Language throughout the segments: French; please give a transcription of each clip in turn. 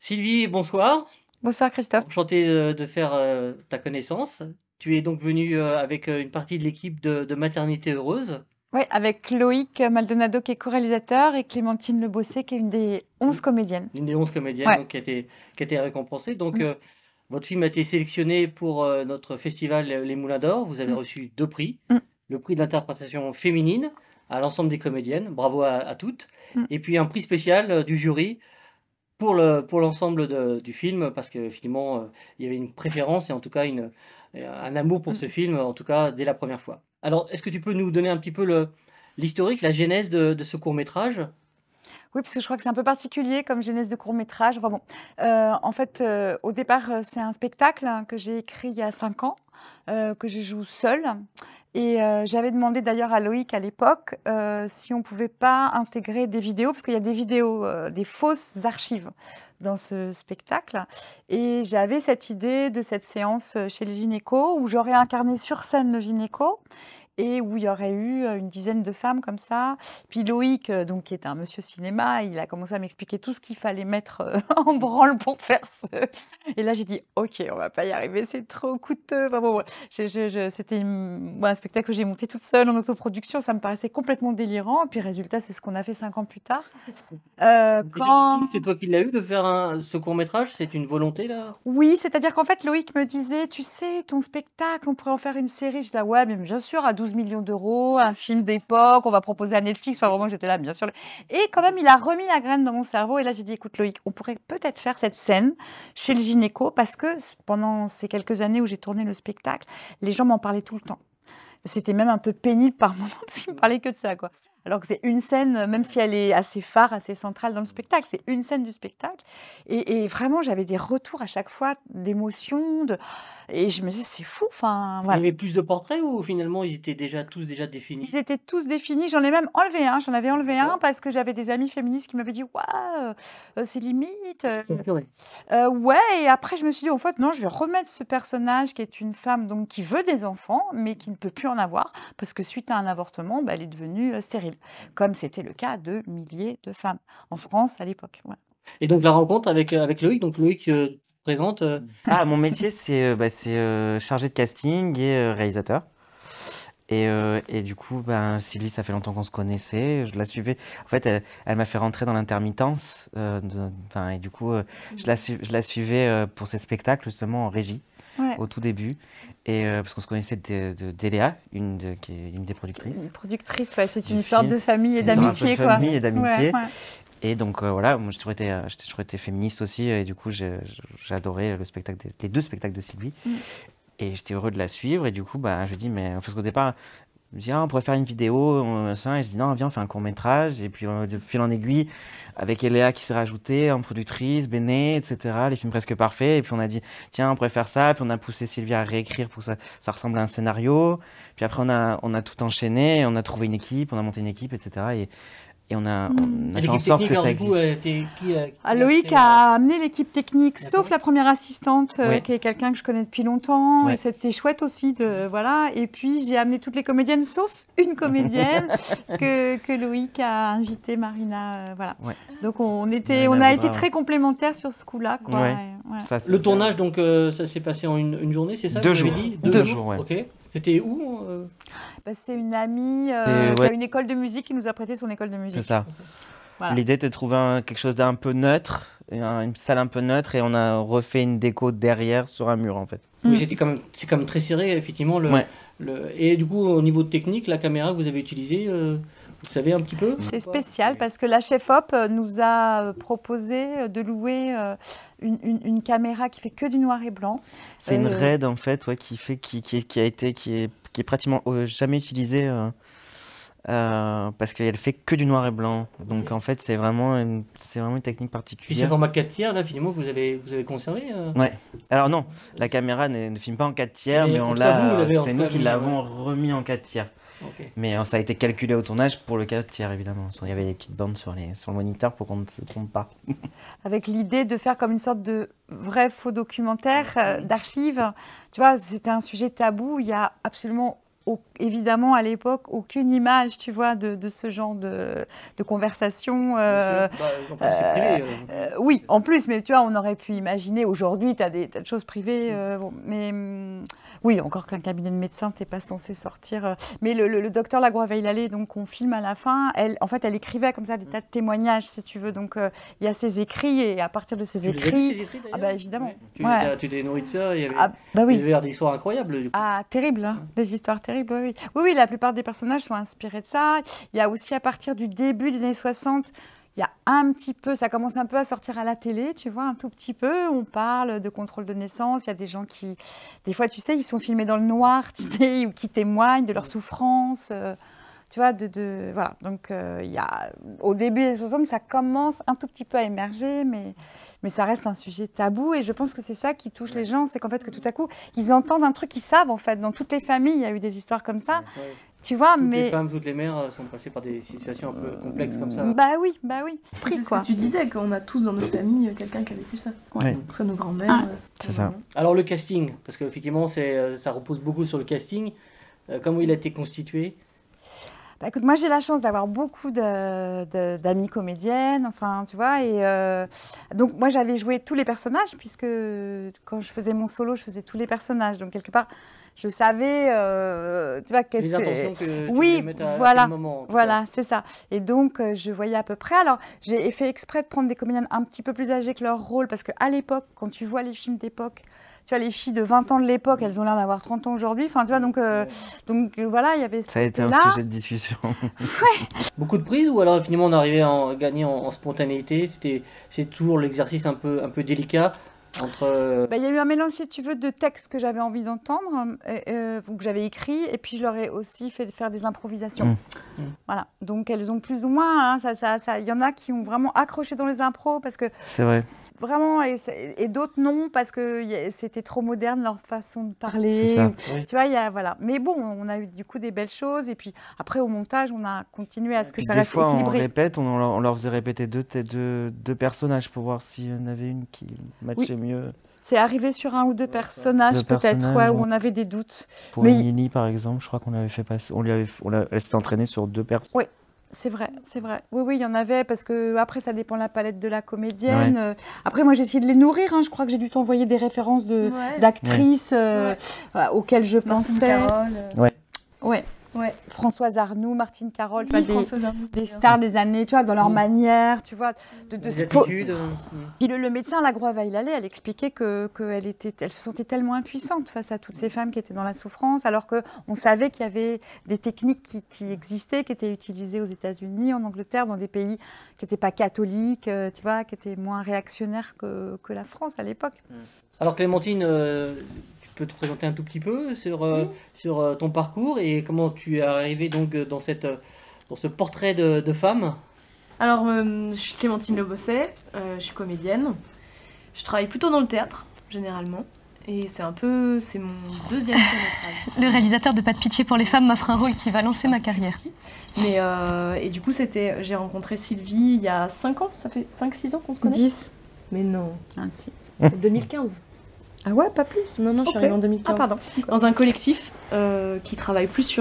Sylvie, bonsoir. Bonsoir Christophe. Enchanté de faire ta connaissance. Tu es donc venue avec une partie de l'équipe de Maternité Heureuse. Oui, avec Loïc Maldonado qui est co-réalisateur et Clémentine Lebossé qui est une des 11 comédiennes. Une des 11 comédiennes Ouais. donc, qui a été récompensée. Donc, Mm, votre film a été sélectionné pour notre festival Les Moulins d'Or. Vous avez mm, reçu 2 prix. mm, Le prix d'interprétation féminine à l'ensemble des comédiennes. Bravo à toutes. mm. Et puis un prix spécial du jury pour l'ensemble du film, parce que finalement, il y avait une préférence et en tout cas un amour pour ce film, en tout cas dès la première fois. Alors, est-ce que tu peux nous donner un petit peu l'historique, la genèse de ce court-métrage? Oui, parce que je crois que c'est un peu particulier comme genèse de court-métrage. Enfin bon, en fait, au départ, c'est un spectacle que j'ai écrit il y a 5 ans, que je joue seule. Et j'avais demandé d'ailleurs à Loïc à l'époque si on pouvait pas intégrer des vidéos, parce qu'il y a des vidéos, des fausses archives dans ce spectacle. Et j'avais cette idée de cette séance chez le gynéco, où j'aurais incarné sur scène le gynéco et où il y aurait eu une dizaine de femmes comme ça. Puis Loïc, donc, qui est un monsieur cinéma, il a commencé à m'expliquer tout ce qu'il fallait mettre en branle pour faire ce... Et là, j'ai dit, OK, on va pas y arriver, c'est trop coûteux. Enfin, bon, ouais. C'était un spectacle que j'ai monté toute seule en autoproduction, ça me paraissait complètement délirant. Et puis résultat, c'est ce qu'on a fait 5 ans plus tard. Quand... C'est toi qui l'as eu de faire ce court-métrage? C'est une volonté là? Oui, c'est-à-dire qu'en fait, Loïc me disait, tu sais, ton spectacle, on pourrait en faire une série. Je dis, ah ouais, mais bien sûr, à 12 millions d'euros, un film d'époque, on va proposer à Netflix. Enfin, vraiment, j'étais là, bien sûr. Et quand même, il a remis la graine dans mon cerveau. Et là, j'ai dit, écoute, Loïc, on pourrait peut-être faire cette scène chez le gynéco parce que pendant ces quelques années où j'ai tourné le spectacle, les gens m'en parlaient tout le temps. C'était même un peu pénible par moments parce qu'il me parlait que de ça, quoi. Alors que c'est une scène, même si elle est assez phare, assez centrale dans le spectacle, c'est une scène du spectacle. Et vraiment, j'avais des retours à chaque fois d'émotions, et je me disais, c'est fou, enfin, Il y voilà. avait plus de portraits ou finalement ils étaient tous déjà définis? Ils étaient tous définis. J'en ai même enlevé un. J'en avais enlevé un parce que j'avais des amis féministes qui m'avaient dit, waouh, c'est limite. Ouais, et après, je me suis dit, au fait, non, je vais remettre ce personnage qui est une femme donc, qui veut des enfants, mais qui ne peut plus en avoir, parce que suite à un avortement, bah, elle est devenue stérile, comme c'était le cas de milliers de femmes en France à l'époque. Ouais. Et donc la rencontre avec Loïc, donc Loïc présente. Ah, mon métier, c'est chargé de casting et réalisateur. Et du coup, ben, Sylvie, ça fait longtemps qu'on se connaissait. Je la suivais. En fait, elle m'a fait rentrer dans l'intermittence. Et du coup, je la suivais pour ses spectacles, justement, en régie, Ouais. au tout début. Et parce qu'on se connaissait d'Eléa, qui est une des Une productrices. productrice, ouais, c'est du une histoire film. de famille et C'est une histoire un peu d'amitié, de quoi. famille et d'amitié. Ouais, ouais. Et donc voilà, moi j'ai toujours été féministe aussi, et du coup j'ai adoré les 2 spectacles de Sylvie, et j'étais heureux de la suivre, et du coup bah, je lui dis, mais parce qu'au départ, je me dis, ah, on pourrait faire une vidéo, machin, et je dis, non, viens, on fait un court-métrage, et puis de fil en aiguille, avec Eléa qui s'est rajoutée, en productrice, Béné, etc., les films presque parfaits, et puis on a dit, tiens, on pourrait faire ça, puis on a poussé Sylvie à réécrire pour que ça ressemble à un scénario, puis après on a tout enchaîné, on a trouvé une équipe, on a monté une équipe, etc., et on a Et fait en l'équipe sorte technique, que alors ça du coup, existe. Loïc a amené l'équipe technique, sauf la première assistante, Ouais. qui est quelqu'un que je connais depuis longtemps, Ouais. et c'était chouette aussi voilà. Et puis j'ai amené toutes les comédiennes, sauf une comédienne que Loïc a invitée, Marina, voilà. Ouais. Donc on a Marina été Vaudra, très complémentaires sur ce coup-là, quoi. Ouais. Et voilà. Ça, c'est Le bien. tournage, donc, ça s'est passé en une journée, c'est ça? 2 vous m'avez jours. dit 2 jours, ouais. Ok. C'était où Bah, c'est une amie Et qui ouais. a une école de musique qui nous a prêté son école de musique. C'est ça. Voilà. L'idée était de trouver quelque chose d'un peu neutre, une salle un peu neutre, et on a refait une déco derrière sur un mur en fait. Oui, c'est quand même très serré, effectivement. Ouais. Et du coup, au niveau technique, la caméra que vous avez utilisée, vous savez un petit peu? C'est spécial parce que la chef-op nous a proposé de louer une caméra qui fait que du noir et blanc. C'est une RED en fait, ouais, qui est pratiquement jamais utilisée parce qu'elle fait que du noir et blanc. Donc en fait, c'est vraiment une technique Puis ce particulière. format 4 tiers, là, finalement, que vous avez conservé Ouais. Alors non, la caméra ne filme pas en 4 tiers, mais en tout cas, vous l'avez en c'est tout nous cas qui mis, l'avons remis en 4 tiers. Ok. Mais ça a été calculé au tournage pour le 4 tiers, évidemment. Il y avait des petites bandes sur le moniteur pour qu'on ne se trompe pas. Avec l'idée de faire comme une sorte de vrai faux documentaire d'archives. Tu vois, c'était un sujet tabou. Il y a absolument évidemment, à l'époque, aucune image, tu vois, de ce genre de conversation. Bien sûr. En plus, c'est privé. Oui, en plus, mais tu vois, on aurait pu imaginer, aujourd'hui, tu as des tas de choses privées, bon, mais oui, encore qu'un cabinet de médecin, tu n'es pas censé sortir. Mais le docteur Lagroix-Veillalé, donc on filme à la fin, en fait, elle écrivait comme ça des tas de témoignages, si tu veux. Donc, il y a ses écrits, et à partir de ses écrits... Ah bah évidemment. Tu t'es nourri de ça, il y avait, oui. il y avait des histoires incroyables. Du coup. Ah, terrible, hein, des histoires terribles, oui. Oui, la plupart des personnages sont inspirés de ça. Il y a aussi, à partir du début des années 60, il y a un petit peu, ça commence un peu à sortir à la télé, tu vois, un tout petit peu. On parle de contrôle de naissance. Il y a des gens qui, des fois, tu sais, ils sont filmés dans le noir, tu sais, ou qui témoignent de leur souffrance. Tu vois, voilà. Donc, il y a, au début des 60, ça commence un tout petit peu à émerger, mais ça reste un sujet tabou. Et je pense que c'est ça qui touche les gens, c'est qu'en fait, que tout à coup, ils entendent un truc qu'ils savent, en fait. Dans toutes les familles, il y a eu des histoires comme ça. Ouais. Tu vois, toutes mais... les femmes, toutes les mères sont passées par des situations un peu complexes comme ça. Bah oui. C'est ce que tu disais, qu'on a tous dans notre famille quelqu'un qui a vécu ça. Ouais. Soit nos grands-mères. C'est ça. Alors le casting, parce qu'effectivement, ça repose beaucoup sur le casting. Comment il a été constitué? Bah, écoute, moi j'ai la chance d'avoir beaucoup d'amies comédiennes, enfin tu vois, et donc moi j'avais joué tous les personnages, puisque quand je faisais mon solo, je faisais tous les personnages, donc quelque part je savais, tu vois, les intentions que tu oui, voulais mettre à voilà, quel moment. Voilà, c'est ça. Et donc je voyais à peu près. Alors j'ai fait exprès de prendre des comédiennes un petit peu plus âgées que leur rôle, parce qu'à l'époque, quand tu vois les films d'époque, tu vois, les filles de 20 ans de l'époque, elles ont l'air d'avoir 30 ans aujourd'hui. Enfin, tu vois, donc voilà, il y avait ça a été un sujet de discussion. Beaucoup de prises, ou alors finalement on arrivait à gagner en spontanéité? C'est toujours l'exercice un peu délicat entre... Il y a eu un mélange, si tu veux, de textes que j'avais envie d'entendre, ou que j'avais écrit, et puis je leur ai aussi fait faire des improvisations. Voilà. Donc elles ont plus ou moins, il y en a qui ont vraiment accroché dans les impros, parce que... C'est vrai. Vraiment, et d'autres non, parce que c'était trop moderne leur façon de parler. C'est ça. Oui. Tu vois, voilà. Mais bon, on a eu du coup des belles choses. Et puis après, au montage, on a continué à ce que ça reste équilibré. Des fois, équilibré. on répète, on leur faisait répéter deux personnages pour voir s'il y en avait une qui matchait mieux. C'est arrivé sur un ou deux personnages, peut-être, où on avait des doutes. Pour Émilie, par exemple, je crois qu'on l'avait fait passer. Elle s'était entraînée sur 2 personnes. Oui. C'est vrai. Oui, il y en avait, parce que après ça dépend de la palette de la comédienne. Ouais. Après, moi, j'ai essayé de les nourrir. Je crois que j'ai dû t'envoyer des références d'actrices auxquelles je pensais. Ouais. Françoise Arnoux, Martine Carole, des stars stars des années, tu vois, dans leur manière, tu vois, des attitudes. Puis le médecin Lagroix-Veillalé, elle expliquait qu'elle se sentait tellement impuissante face à toutes ces femmes qui étaient dans la souffrance, alors qu'on savait qu'il y avait des techniques qui existaient, qui étaient utilisées aux États-Unis, en Angleterre, dans des pays qui n'étaient pas catholiques, tu vois, qui étaient moins réactionnaires que la France à l'époque. Alors Clémentine, tu peux te présenter un tout petit peu sur ton parcours et comment tu es arrivée donc dans ce portrait de femme? Alors, je suis Clémentine Le Bosset, je suis comédienne. Je travaille plutôt dans le théâtre, généralement. Et c'est mon deuxième court-métrage. Le réalisateur de Pas de pitié pour les femmes m'offre un rôle qui va lancer ma carrière. Mais, et du coup, j'ai rencontré Sylvie il y a 5 ans. Ça fait 5-6 ans qu'on se connaît? 10. Mais non. Ah, si. C'est 2015. Ah ouais, pas plus? Non, je suis arrivée en 2015. Ah, pardon. Dans un collectif qui travaille plus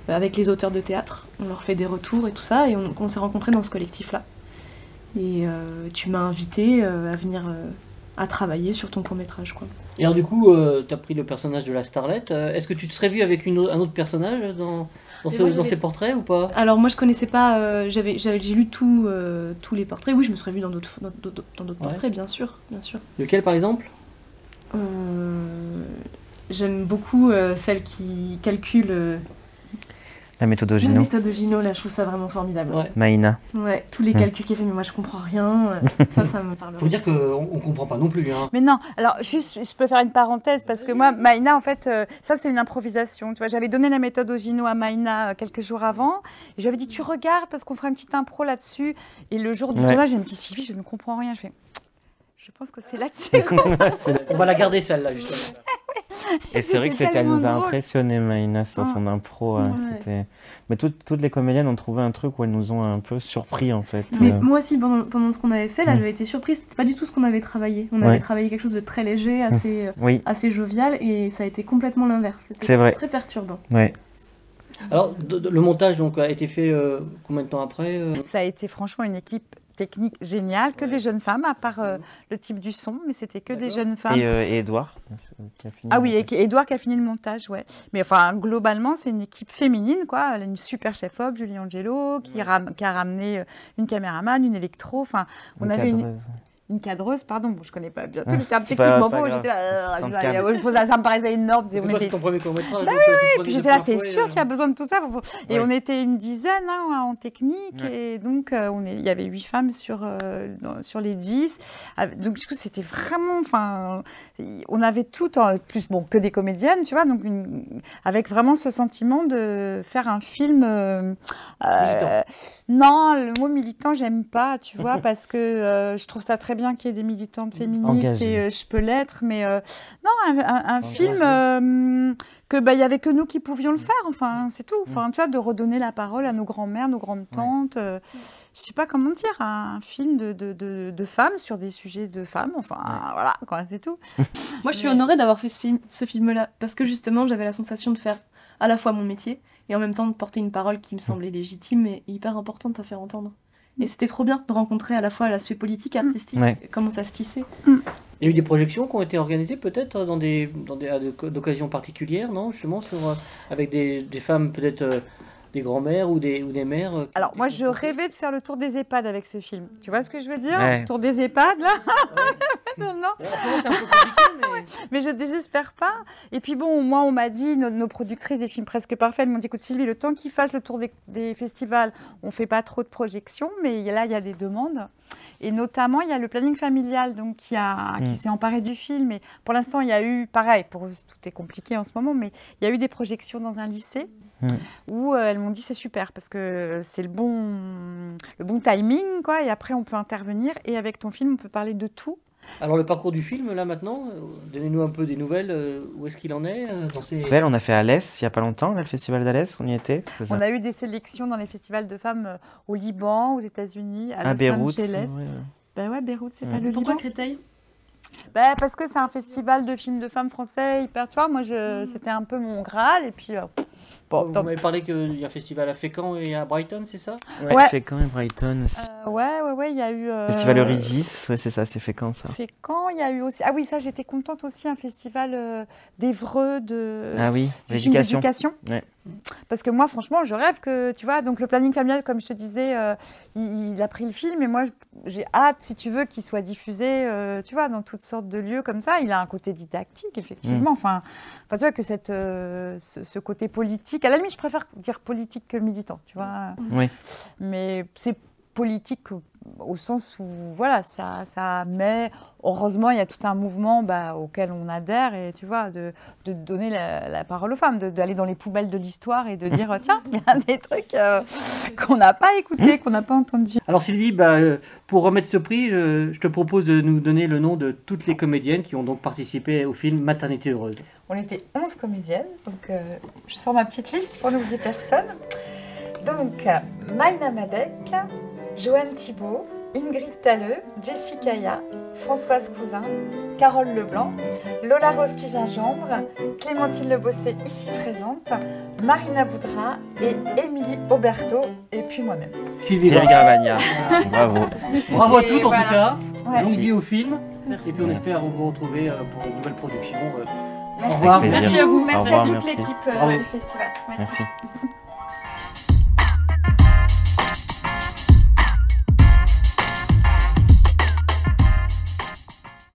avec les auteurs de théâtre. On leur fait des retours et tout ça, et on s'est rencontrés dans ce collectif-là. Et tu m'as invitée à venir à travailler sur ton court-métrage, quoi. Et alors du coup, tu as pris le personnage de la starlette. Est-ce que tu te serais vue avec un autre personnage dans ces portraits ou pas? Alors moi je connaissais pas, j'ai lu tous les portraits. Oui, je me serais vue dans d'autres portraits, bien sûr. Lequel par exemple? J'aime beaucoup celle qui calcule La méthode la Gino. méthode de Gino, là je trouve ça vraiment formidable. Ouais. Maïna. Ouais, tous les calculs qu'elle fait, mais moi je comprends rien. Ça me parle. Faut dire qu'on ne comprend pas non plus. Hein. Mais non, alors juste, je peux faire une parenthèse, parce que moi, Maïna, en fait, ça c'est une improvisation. Tu vois, j'avais donné la méthode Gino à Maïna quelques jours avant, et j'avais dit, tu regardes, parce qu'on fera une petite impro là-dessus. Et le jour du tournage, elle me dit, Sylvie, je ne comprends rien. Je fais, je pense que c'est là-dessus. On va la garder celle-là, justement. Et c'est vrai que elle nous a impressionné, Maïna, sur son impro. Ouais. Mais toutes les comédiennes ont trouvé un truc où elles nous ont un peu surpris, en fait. Mais moi aussi, pendant ce qu'on avait fait, là, j'avais été surprise. C'était pas du tout ce qu'on avait travaillé. On avait travaillé quelque chose de très léger, assez jovial, et ça a été complètement l'inverse. C'était très perturbant. Ouais. Alors, le montage donc, a été fait combien de temps après Ça a été franchement une équipe technique géniale, que Ouais. des jeunes femmes, à part le type du son, mais c'était que des D'accord. jeunes femmes. Et Edouard qui a fini. Ah oui, et Edouard qui a fini le montage, ouais. Mais enfin, globalement, c'est une équipe féminine, quoi. Elle a une super chef-op, Julie Angelo, qui a ramené une caméraman, une électro. Enfin, on avait une cadreuse, pardon, bon, je connais pas bien tous les termes C'est techniques, pas mais bon, grave. j'étais là, Assistante cam. je posais, ça me paraissait énorme. C'est On quoi, était- c'est ton premier court-métrage Bah donc, tu Puis prenais j'étais là, la t'es première sûr fois, qu'il y a besoin de tout ça? Et Ouais. on était une dizaine en technique, Ouais. et donc il y avait 8 femmes sur les 10. Donc du coup, c'était vraiment, enfin, on avait tout en plus, bon, que des comédiennes, tu vois, donc avec vraiment ce sentiment de faire un film. Militant. Non, le mot militant, j'aime pas, tu vois, parce que je trouve ça très bien qu'il y ait des militantes féministes Engagées. et je peux l'être, mais non, un film que il y avait que nous qui pouvions le faire, enfin, c'est tout. Enfin, tu vois, de redonner la parole à nos grands-mères, nos grandes tantes. Je sais pas comment dire, un film de femmes sur des sujets de femmes, enfin, voilà, quoi, c'est tout. Moi, je suis honorée d'avoir fait ce film-là, parce que justement, j'avais la sensation de faire à la fois mon métier, et en même temps de porter une parole qui me semblait légitime et hyper importante à faire entendre. Et c'était trop bien de rencontrer à la fois l'aspect politique, artistique, Ouais. comment ça se tissait. Il y a eu des projections qui ont été organisées peut-être à d'occasions particulières, non? Justement, avec des femmes, peut-être des grands-mères ou des mères. Alors, moi, je rêvais de faire le tour des EHPAD avec ce film. Tu vois ce que je veux dire? Ouais. Le tour des EHPAD, là. Non. Bon, en ce moment, c'est un peu compliqué, mais... Mais je désespère pas. Et puis bon, moi, on m'a dit, nos productrices des films presque parfaits, elles m'ont dit, écoute Sylvie, le temps qu'ils fassent le tour des festivals, on fait pas trop de projections, mais là, il y a des demandes. Et notamment, il y a le planning familial donc, qui s'est emparé du film. Et pour l'instant, il y a eu, pareil, tout est compliqué en ce moment, mais il y a eu des projections dans un lycée où elles m'ont dit, c'est super, parce que c'est le bon timing, quoi, et après, on peut intervenir. Et avec ton film, on peut parler de tout. Alors, le parcours du film, là, maintenant, donnez-nous un peu des nouvelles. Où est-ce qu'il en est dans ces... Belle, on a fait Alès il y a pas longtemps, là, le festival d'Alès, on y était. C'est ça. On a eu des sélections dans les festivals de femmes au Liban, aux États-Unis, à À Los Beyrouth. Angeles. Ouais. Ben ouais, Beyrouth, c'est Ouais. pas le Pourquoi Liban. Créteil? Ben, parce que c'est un festival de films de femmes français hyper, tu vois, moi c'était un peu mon Graal et puis bon, Vous tant- m'avez parlé qu'il y a un festival à Fécamp et à Brighton, c'est ça? Ouais. Fécamp et Brighton. ouais, il y a eu Festival Eurydice, ouais, c'est ça, c'est Fécamp ça. Fécamp, il y a eu aussi, ah oui, ça j'étais contente aussi, un festival d'Évreux de Ah oui, du film l'éducation. d'éducation. Ouais. Parce que moi, franchement, je rêve que, tu vois, donc le planning familial, comme je te disais, il a pris le film et moi, j'ai hâte, si tu veux, qu'il soit diffusé, tu vois, dans toutes sortes de lieux comme ça. Il a un côté didactique, effectivement. Enfin, tu vois, que ce côté politique, à la limite, je préfère dire politique que militant, tu vois. Oui. Mais c'est politique au sens où, voilà, ça met... Heureusement, il y a tout un mouvement auquel on adhère et, tu vois, de donner la parole aux femmes, d'aller dans les poubelles de l'histoire et de dire, tiens, il y a des trucs qu'on n'a pas écoutés, qu'on n'a pas entendus. Alors Sylvie, pour remettre ce prix, je te propose de nous donner le nom de toutes les comédiennes qui ont donc participé au film Maternité heureuse. On était 11 comédiennes, donc je sors ma petite liste pour n'oublier personne. Donc, Maïna Madec, Joanne Thibault, Ingrid Talleux, Jessica Ya, Françoise Cousin, Carole Leblanc, Lola Rose-Gingembre, Clémentine Lebossé, ici présente, Marina Boudra et Émilie Auberto, et puis moi-même. Sylvie, Thierry Gravagna. Bravo. bravo à Et toutes en voilà. tout cas. Ouais. Longue vie au film. Merci. Et puis on espère vous retrouver pour une nouvelle production. Merci. Au revoir. Plaisir. Merci à vous, Au merci revoir, à toute merci. l'équipe Bravo. du festival. Merci. Merci.